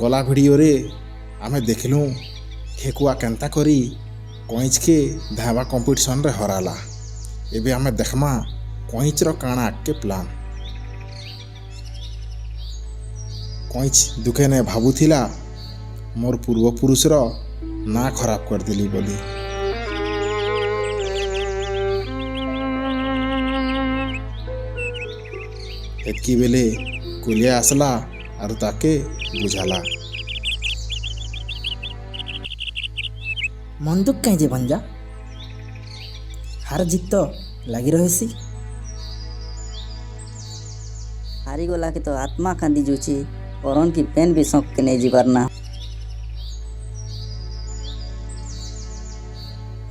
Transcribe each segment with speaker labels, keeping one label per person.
Speaker 1: गला भिडियो रे आमे देखलु ठेकुआ केन्ता करी कईच के धावा कंपटीशन रे हराला। एबे आमे देखमा कईच रो काना के प्लान। कईच दुखे ने भाबुथिला मोर पूर्वपुरुष रो ना खराब कर देली बोली। एतकी बेले कुलिया आसला और ताके बुझाला।
Speaker 2: मन दुख कहीं जे भंजा हार जीत तो लगी रही।
Speaker 3: हारी गला के तो आत्मा कांदी जुची और की पेन भी सौंप के नहीं जीवार ना।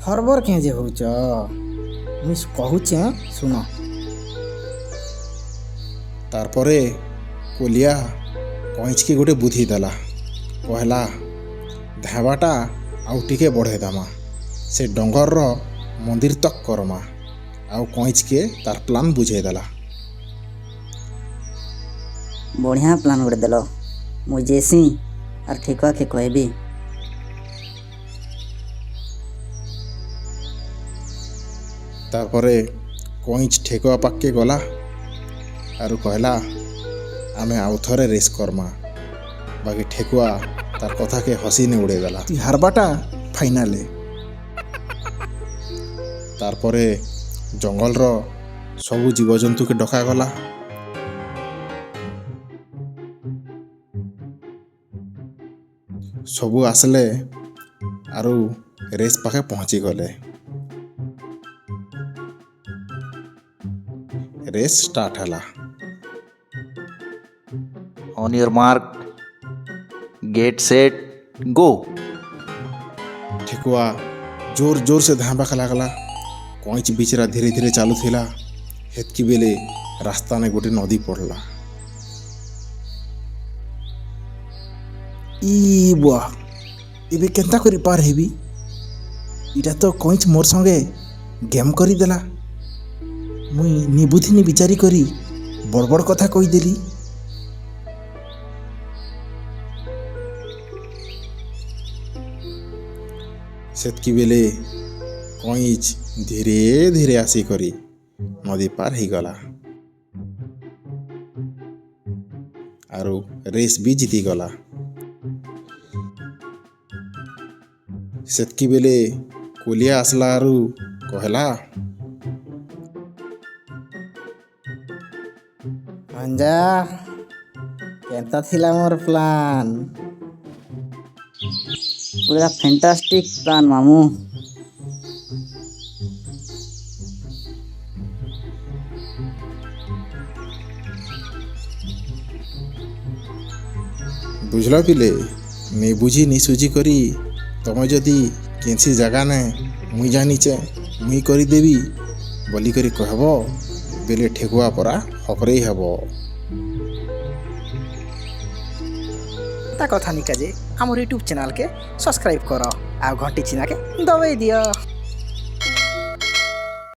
Speaker 2: हरबर कहीं जे होच मुझ कहूचे सुनो।
Speaker 1: तारपरे कोलिया कईच के गोटे बुद्धि देला। कहला धावाटा आउ टिके बढ़े दामा से डंगर रो मंदिर तक करमा। आउ कईच के तार प्लान बुझे देला।
Speaker 3: बढ़िया प्लान गोटे देलो मुझे जेसी और ठेकुआ के कहबी।
Speaker 1: तारपरे कईच ठेकुआ पाके गला और कहला आमे आउ थरे रेस करमा। बाकी ठेकुआ तार कथा के हसी ने उड़े देला। ती हारबाटा फाइनाले। तारपरे जंगल रो सबु जीवजंतु के डका गला। सबु आसले आरु रेस पाखे पहुंची गले। रेस स्टार्ट हला।
Speaker 4: On your mark, get set, go.
Speaker 1: ठेकुआ जोर जोर से धांबा खला गला। कईच बिचरा धीरे धीरे चालू थिला। हेतकी बेले रास्ता ने गोटे नदी पड़ला। ई बुआ इबे केंता करी पार हेबी। इटा तो कईच मोर संगे गेम करी देला। मुई निबुद्धि नि विचारी करी बड़ बड़ कथा कही देली। सेतकी बेले कईच धीरे धीरे आसी करी नदी पार ही गला आरु रेस भी जीती गला। सेतकी बेले कोलिया आसला आरु कहला
Speaker 2: भंजा केंता थिला मोर प्लान।
Speaker 3: पूरा फैंटास्टिक प्लान मामू।
Speaker 1: बुझल पिले नहीं बुझी नहीं सुझी करी तमे जदि केंसी जगह ने मुई जानीचे मुई करी देवी बोली करी कहबो बेले ठेकुआ परा हपरे हबो।
Speaker 2: ता कथा निका जे हमर यूट्यूब चैनल के सब्सक्राइब करो आ घंटी चिन्ह के दबाई दियो।